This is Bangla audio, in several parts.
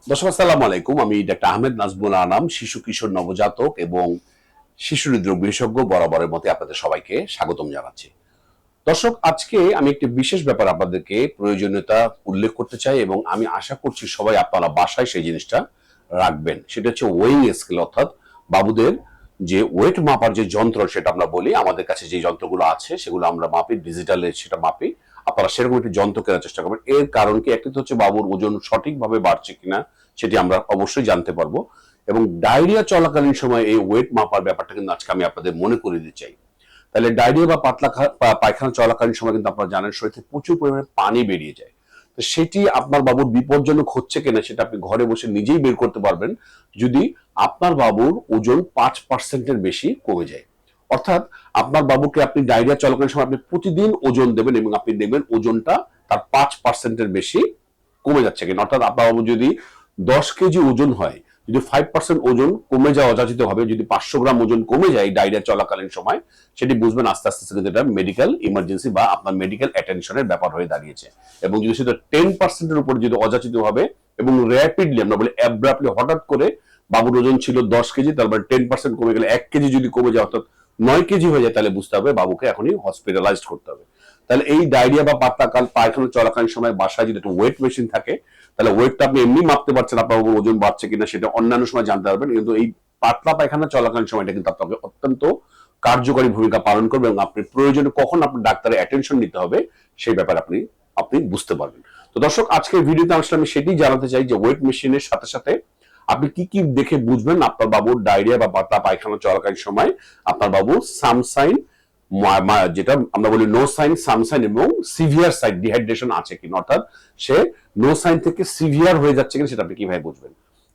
দর্শক আসসালামু আলাইকুম। আমি ডাক্তার আহমেদ নাজমুল আনাম, শিশু কিশোর নবজাতক এবং শিশু হৃদরোগ বিশেষজ্ঞ। বরাবরের মতে আপনাদের সবাইকে স্বাগতম জানাচ্ছি। দর্শক, আজকে আমি একটি বিশেষ ব্যাপার আপনাদেরকে প্রয়োজনীয়তা উল্লেখ করতে চাই এবং আমি আশা করছি সবাই আপনারা বাসায় সেই জিনিসটা রাখবেন। সেটা হচ্ছে ওয়েইং স্কেল, অর্থাৎ বাবুদের যে ওয়েট মাপার যে যন্ত্র, সেটা আমরা বলি। আমাদের কাছে যে যন্ত্রগুলো আছে সেগুলো আমরা মাপি, ডিজিটালে সেটা মাপি। আপনারা সেরকম একটি যন্ত্র কেনার চেষ্টা করবেন। এর কারণ কি, একটি হচ্ছে বাবুর ওজন সঠিকভাবে বাড়ছে কিনা সেটি আমরা অবশ্যই জানতে পারবো, এবং ডায়রিয়া চলাকালীন সময় এই ওয়েট মাপার ব্যাপারটা কিন্তু আজকে আমি আপনাদের মনে করিয়ে দিতে চাই। তাহলে ডায়রিয়া বা পায়খানা চলাকালীন সময় কিন্তু আপনারা জানেন শরীর থেকে প্রচুর পরিমাণে পানি বেরিয়ে যায়। তো সেটি আপনার বাবুর বিপজ্জনক হচ্ছে কিনা সেটা আপনি ঘরে বসে নিজেই বের করতে পারবেন যদি আপনার বাবুর ওজন 5%-এর বেশি কমে যায়। অর্থাৎ আপনার বাবুকে আপনি ডায়রিয়া চলাকালীন সময় আপনি প্রতিদিন ওজন দেবেন এবং আপনি দেখবেন ওজনটা তার 5%-এর বেশি কমে যাচ্ছে কিনা। অর্থাৎ আপনার বাবু যদি 10 কেজি ওজন হয়, যদি 5% ওজন কমে যাওয়া অযাচিত হবে, যদি 500 গ্রাম ওজন কমে যায় ডায়রিয়া চলাকালীন সময়, সেটি বুঝবেন আস্তে আস্তে কিন্তু এটা মেডিকেল ইমার্জেন্সি বা আপনার মেডিকেল অ্যাটেনশনের ব্যাপার হয়ে দাঁড়িয়েছে। এবং যদি সেটা 10%-এর উপরে যদি অযাচিত হবে এবং র্যাপিডলি, আমরা বলি অ্যাব্রাপ্টলি, হঠাৎ করে বাবুর ওজন ছিল 10 কেজি, তারপর 10% কমে গেলে 1 কেজি যদি কমে যায়, অর্থাৎ 9 কেজি হয়ে যায়, তাহলে বুঝতে হবে বাবুকে এখনই হসপিটালাইজড করতে হবে। তাহলে এই ডায়রিয়া বা পায়খানা চলাকালীন সময় বাসায় যদি একটা ওয়েট মেশিন থাকে, তাহলে ওয়েটটা আপনি এমনি মাপতে পারছেন, আপনার ওজন বাড়ছে কিনা সেটা অন্যান্য সময় জানতে পারবেন। কিন্তু এই পাতলা পায়খানা চলাকালীন সময়টা কিন্তু আপনাকে অত্যন্ত কার্যকরী ভূমিকা পালন করবে এবং আপনি প্রয়োজনে কখন আপনার ডাক্তারের অ্যাটেনশন নিতে হবে সেই ব্যাপারে আপনি আপনি বুঝতে পারবেন। তো দর্শক, আজকের ভিডিওতে আসলে আমি সেটাই জানাতে চাই যে ওয়েট মেশিনের সাথে সাথে আপনি কি কি দেখে বুঝবেন আপনার বাবুর ডায়রিয়া বা পাতলা পায়খানা চলাকালীন সময় আপনার বাবু সাম সাইন, যেটা আমরা বলি নো সাইন, সাম সাইন এবং সিভিয়ার সাইন ডিহাইড্রেশন আছে কিনা, অর্থাৎ সে নো সাইন থেকে সিভিয়ার হয়ে যাচ্ছে কিনা সেটা আপনি কিভাবে বুঝবেন।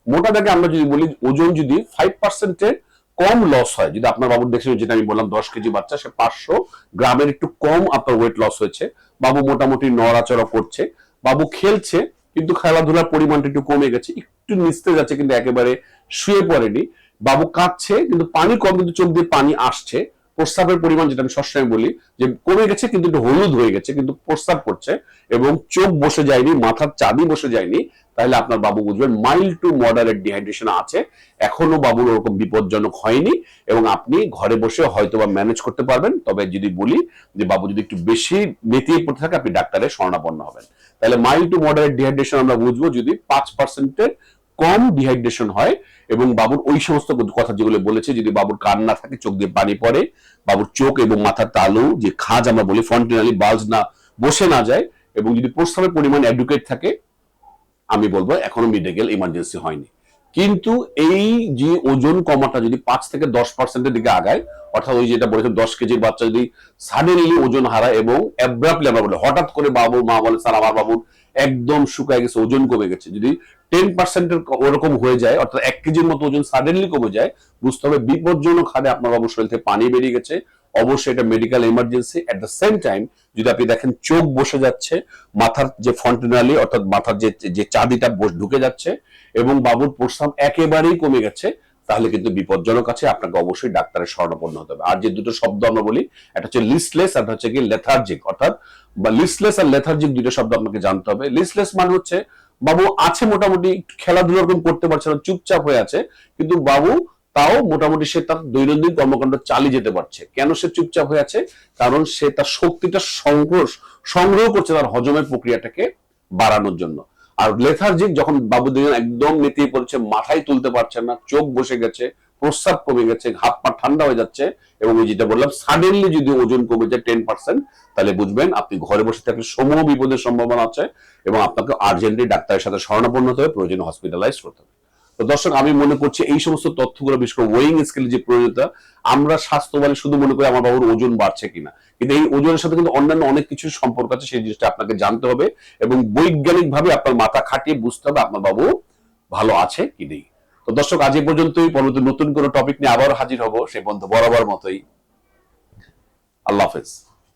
মোটা দাগে আমরা যদি বলি, ওজন যদি 5%-এর কম লস হয়, যদি আপনার বাবুর দেখছেন, যেটা আমি বললাম 10 কেজি বাচ্চা, সে 500 গ্রামের একটু কম আপনার ওয়েট লস হয়েছে, বাবু মোটামুটি নড়াচড়া করছে, বাবু খেলছে কিন্তু খেলাধুলার পরিমাণটা একটু কমে গেছে, একটু নিচতে যাচ্ছে কিন্তু একেবারে শুয়ে পড়েনি, বাবু কাঁদছে কিন্তু পানি কম, কিন্তু চোখ দিয়ে পানি আসছে, প্রস্রাবের পরিমাণ, যেটা আমি সবসময় বলি যে কমে গেছে কিন্তু একটু হলুদ হয়ে গেছে, কিন্তু প্রস্রাব করছে এবং চোখ বসে যায়নি, মাথার চাঁদি বসে যায়নি, তাহলে আপনার বাবু বুঝবেন মাইল্ড টু মডারেট ডিহাইড্রেশন আছে, এখনো বাবুর ওরকম বিপজ্জনক হয়নি এবং আপনি ঘরে বসে হয়তো বা ম্যানেজ করতে পারবেন। তবে যদি বলি যে বাবু যদি একটু বেশি নেতিয়ে পড়তে থাকে, আপনি ডাক্তারের শরণাপন্ন হবেন। তাহলে মাইল্ড টু মডারেট ডিহাইড্রেশন আমরা বুঝবো যদি 5%-এর কম ডিহাইড্রেশন হয় এবং বাবুর ওই সমস্ত কথা যেগুলো বলেছে, যদি বাবুর কান্না থাকে, চোখ দিয়ে পানি পড়ে, বাবুর চোখ এবং মাথার তালু যে খাজ আমরা বলি ফন্টেনালি বাল্জ না বসে না যায়, এবং যদি প্রস্রাবের পরিমাণ অ্যাডুকেট থাকে, আমি বলবো এখনো মেডিকেল ইমার্জেন্সি হয়নি। কিন্তু এই যে ওজন কমাটা যদি 5 থেকে 10%-এর দিকে আগায়, অর্থাৎ ওই যেটা বলেছে 10 কেজির বাচ্চা যদি সাডেনলি ওজন হারায় এবং অ্যাব্রাপ্টলি, আমরা বলি হঠাৎ করে বাবু মা বলে স্যার আমার বাবুর একদম শুকায় গেছে, ওজন কমে গেছে, যদি 10%-এর ওরকম হয়ে যায়, অর্থাৎ 1 কেজির মতো ওজন সাডেনলি কমে যায়, বুঝতে হবে বিপজ্জনক হারে আপনার বাবুর শরীর থেকে পানি বেরিয়ে গেছে, অবশ্যই এটা medical emergency. At the same time যদি আপনি দেখেন চোখ বসে যাচ্ছে, মাথার যে ফন্টেনালি অর্থাৎ মাথার যে যে চাঁদিটা ঢুকে যাচ্ছে এবং বাবুর প্রস্রাব একেবারেই কমে গেছে, তাহলে কিন্তু বিপজ্জনক আছে, আপনাকে অবশ্যই ডাক্তারের শরণাপন্ন হতে হবে। আর যে দুটো শব্দ আমরা বলি, একটা হচ্ছে লিস্টলেস আর হচ্ছে কি লেথার্জিক, অর্থাৎ বা লিস্টলেস আর লেথার্জিক দুটো শব্দ আপনাকে জানতে হবে। লিস্টলেস মানে হচ্ছে বাবু আছে মোটামুটি, খেলাধুলা করতে পারছে না, চুপচাপ হয়ে আছে, কিন্তু বাবু তাও মোটামুটি সে তার দৈনন্দিন কর্মকাণ্ড চালিয়ে যেতে পারছে। কেন সে চুপচাপ হয়ে আছে? কারণ সে তার শক্তিটা সংগ্রহ করছে তার হজমের প্রক্রিয়াটাকে বাড়ানোর জন্য। আর লেথার্জিক যখন বাবু দেখেন একদম নেতিয়ে পড়ছে, মাথায় তুলতে পারছে না, চোখ বসে গেছে, প্রস্রাব কমে গেছে, হাত পা ঠান্ডা হয়ে যাচ্ছে, এবং এই যেটা বললাম সাডেনলি যদি ওজন কমে যায় 10%, তাহলে বুঝবেন আপনি ঘরে বসে থাকলে সমূহ বিপদের সম্ভাবনা আছে এবং আপনাকে আর্জেন্টলি ডাক্তারের সাথে শরণাপন্ন হতে হবে, প্রয়োজনে হসপিটালাইজ করতে হবে। তো দর্শক, আমি মনে করছি এই সমস্ত তথ্যগুলো, বিশেষ করে ওয়েইং স্কেলের যে প্রয়োজনীয়তা, আমরা স্বাস্থ্য বলে শুধু মনে করি আমার বাবুর ওজন বাড়ছে কিনা, কিন্তু এই ওজনের সাথে কিন্তু অন্যান্য অনেক কিছু সম্পর্ক আছে, সেই জিনিসটা আপনাকে জানতে হবে এবং বৈজ্ঞানিক ভাবে আপনার মাথা খাটিয়ে বুঝতে হবে আপনার বাবু ভালো আছে কি নেই। তো দর্শক, আজ এই পর্যন্তই। পরবর্তী নতুন কোনো টপিক নিয়ে আবার হাজির হব, সেই পর্যন্ত বরাবর মতোই আল্লাহ হাফেজ।